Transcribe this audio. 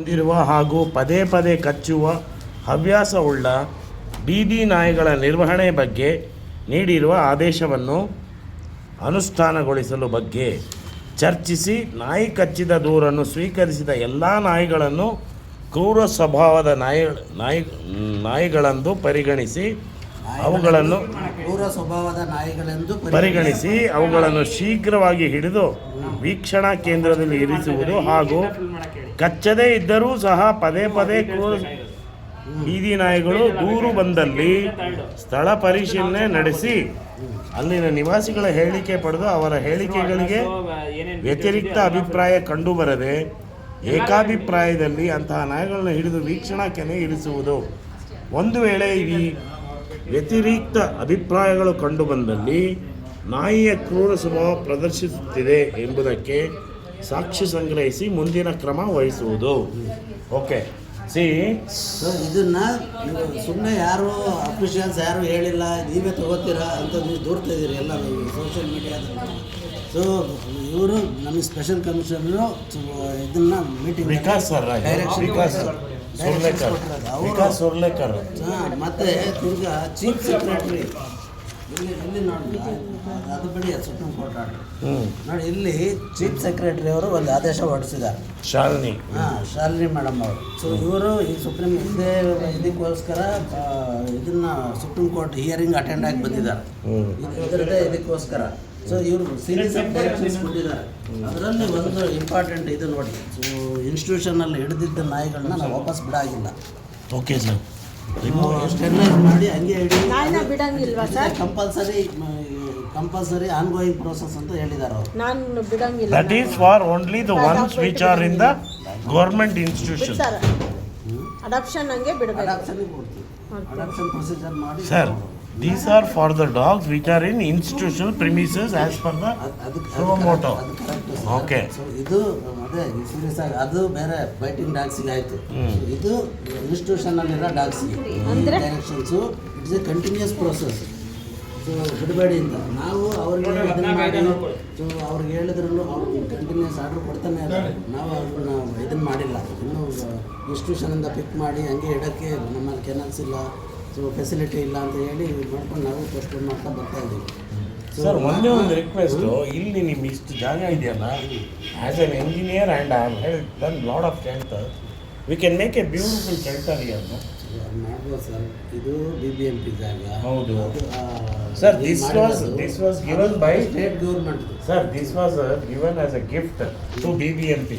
ಹೊಂದಿರುವ ಹಾಗೂ ಪದೇ ಪದೇ ಕಚ್ಚುವ ಹವ್ಯಾಸವುಳ್ಳ ಬೀದಿ ನಾಯಿಗಳ ನಿರ್ವಹಣೆ ಬಗ್ಗೆ ನೀಡಿರುವ ಆದೇಶವನ್ನು ಅನುಷ್ಠಾನಗೊಳಿಸಲು ಬಗ್ಗೆ ಚರ್ಚಿಸಿ ನಾಯಿ ಕಚ್ಚಿದ ದೂರನ್ನು ಸ್ವೀಕರಿಸಿದ ಎಲ್ಲ ನಾಯಿಗಳನ್ನು ಕ್ರೂರ ಸ್ವಭಾವದ ನಾಯಿಗಳೆಂದು ಪರಿಗಣಿಸಿ ಅವುಗಳನ್ನು ಶೀಘ್ರವಾಗಿ ಹಿಡಿದು ವೀಕ್ಷಣಾ ಕೇಂದ್ರದಲ್ಲಿ ಇರಿಸುವುದು ಹಾಗೂ ಕಚ್ಚದೇ ಇದ್ದರೂ ಸಹ ಪದೇ ಪದೇ ಕ್ರೂರ ಬೀದಿ ನಾಯಿಗಳು ದೂರು ಬಂದಲ್ಲಿ ಸ್ಥಳ ಪರಿಶೀಲನೆ ನಡೆಸಿ ಅಲ್ಲಿನ ನಿವಾಸಿಗಳ ಹೇಳಿಕೆ ಪಡೆದು ಅವರ ಹೇಳಿಕೆಗಳಿಗೆ ವ್ಯತಿರಿಕ್ತ ಅಭಿಪ್ರಾಯ ಕಂಡುಬರದೆ ಏಕಾಭಿಪ್ರಾಯದಲ್ಲಿ ಅಂತಹ ನಾಯಿಗಳನ್ನು ಹಿಡಿದು ವೀಕ್ಷಣಾ ಕೇಂದ್ರ ಇರಿಸುವುದು. ಒಂದು ವೇಳೆ ಈ ವ್ಯತಿರಿಕ್ತ ಅಭಿಪ್ರಾಯಗಳು ಕಂಡುಬಂದಲ್ಲಿ ನಾಯಿಯ ಕ್ರೂರ ಸ್ವಭಾವ ಪ್ರದರ್ಶಿಸುತ್ತಿದೆ ಎಂಬುದಕ್ಕೆ ಸಾಕ್ಷಿ ಸಂಗ್ರಹಿಸಿ ಮುಂದಿನ ಕ್ರಮ ವಹಿಸುವುದು. ಓಕೆ, ಇದನ್ನ ಸುಮ್ಮನೆ ಯಾರು ಅಫಿಷಿಯಲ್ಸ್ ಯಾರು ಹೇಳಿಲ್ಲ, ನೀವೇ ತಗೋತೀರಾ ಅಂತ ನೀವು ದೂರ್ತಾ ಇದ್ದೀರಿ ಎಲ್ಲ ಸೋಷಿಯಲ್ ಮೀಡಿಯಾದಲ್ಲಿ. ಸೊ ಇವರು ನಮಗೆ ಸ್ಪೆಷಲ್ ಕಮಿಷನರು ಇದನ್ನ ಮೀಟಿಂಗ್ ಮತ್ತೆ ತಿರ್ಗಾ ಚೀಫ್ ಸೆಕ್ರೆಟರಿ ಇಲ್ಲಿ ನೋಡಿ, ಅದು ಬಿಡಿ ಸುಪ್ರೀಂ ಕೋರ್ಟ್ ಆರ್ಡರ್ ನೋಡಿ, ಇಲ್ಲಿ ಚೀಫ್ ಸೆಕ್ರೆಟರಿ ಅವರು ಒಂದು ಆದೇಶ ಹೊರಡಿಸಿದ್ದಾರೆ, ಶಾಲಿನಿ ಮೇಡಮ್ ಅವರು. ಸೊ ಇವರು ಈ ಸುಪ್ರೀಂ ಇದಕ್ಕೋಸ್ಕರ ಇದನ್ನ ಸುಪ್ರೀಂ ಕೋರ್ಟ್ ಹಿಯರಿಂಗ್ ಅಟೆಂಡ್ ಆಗಿ ಬಂದಿದ್ದಾರೆ ಇದರದೇ ಇದಕ್ಕೋಸ್ಕರ. ಸೊ ಇವರು ಸೀರೀಸ್ ಆಫ್ ಡೈರೆಕ್ಷನ್ಸ್ ಕೊಟ್ಟಿದ್ದಾರೆ. ಅದರಲ್ಲಿ ಒಂದು ಇಂಪಾರ್ಟೆಂಟ್ ಇದು ನೋಡಿ, ಸೊ ಇನ್ಸ್ಟಿಟ್ಯೂಷನಲ್ಲಿ ಹಿಡಿದಿದ್ದ ನಾಯಿಗಳನ್ನ ನಾವು ವಾಪಸ್ ಬಿಡಾಗಿಲ್ಲ. ಓಕೆ ಸರ್, ಸ್ಟೆರಿಲೈಸ್ ಮಾಡಿ ಹಂಗೆ ಬಿಡಂಗಿಲ್ವಾ ಸರ್? ಕಂಪಲ್ಸರಿ ಆನ್ಗೋಯಿಂಗ್ ಪ್ರೋಸೆಸ್ ಅಂತ ಹೇಳಿದ್ದಾರೆ ಅವರು. ನಾನು ಬಿಡಂಗಿಲ್ಲ. That is for only the ones which are in the government institution. Adoption ಹಂಗೆ ಬಿಡಬೇಕು. ಅಡಾಪ್ಷನ್ ಪ್ರೊಸೀಜರ್ ಮಾಡಿ sir, these are for the dogs which are in institutional premises as per the motto. Okay. So ಇದು ಅದೇ serious ಆಗಿ ಅದು ಬೇರೆ biting ಡಾಗ್ಸಿಗೆ ಆಯಿತು. ಇದು ಇನ್ಸ್ಟಿಟ್ಯೂಷನಲ್ಲಿರೋ ಡಾಗ್ಸಿಗೆ directions it's a continuous process. So ಬಿಡಬೇಡಿ ಅಂತ ನಾವು ಅವ್ರಿಗೆ ಇದನ್ನು ಮಾಡಿ, ಸೊ ಅವ್ರಿಗೆ ಹೇಳಿದ್ರು ಅವ್ರು ಕಂಟಿನ್ಯೂಸ್ ಆರ್ಡ್ರ್ ಕೊಡ್ತಾನೆ ಇದ್ದಾರೆ. ನಾವು ಅವ್ರನ್ನ ಇದನ್ನು ಮಾಡಿಲ್ಲ, ಇನ್ನೂ ಇನ್ಸ್ಟಿಟ್ಯೂಷನಿಂದ ಪಿಕ್ ಮಾಡಿ ಹಂಗೆ ಇಡೋಕ್ಕೆ ನಮ್ಮಲ್ಲಿ ಕೆನಲ್ಸ್ ಇಲ್ಲ, ಸೊ ಫೆಸಿಲಿಟಿ ಇಲ್ಲ ಅಂತ ಹೇಳಿ ಮಾಡ್ಕೊಂಡು ನಾವು ಪೋಸ್ಟ್ಪೋನ್ ಮಾಡ್ತಾ ಬರ್ತಾ ಇದ್ದೀವಿ. ಸರ್, ಒಂದೇ ಒಂದು ರಿಕ್ವೆಸ್ಟು, ಇಲ್ಲಿ ನಿಮ್ಮ ಇಷ್ಟು ಜಾಗ ಇದೆಯಲ್ಲ, as an engineer and I have done lot of shelter, we can make a beautiful shelter here. ಮಾಡ್ಬೋದು ಸರ್, ಇದು BBMP ಜಾಗ. ಹೌದು sir, this was given by state government. Sir, this was given as a gift to BBMP.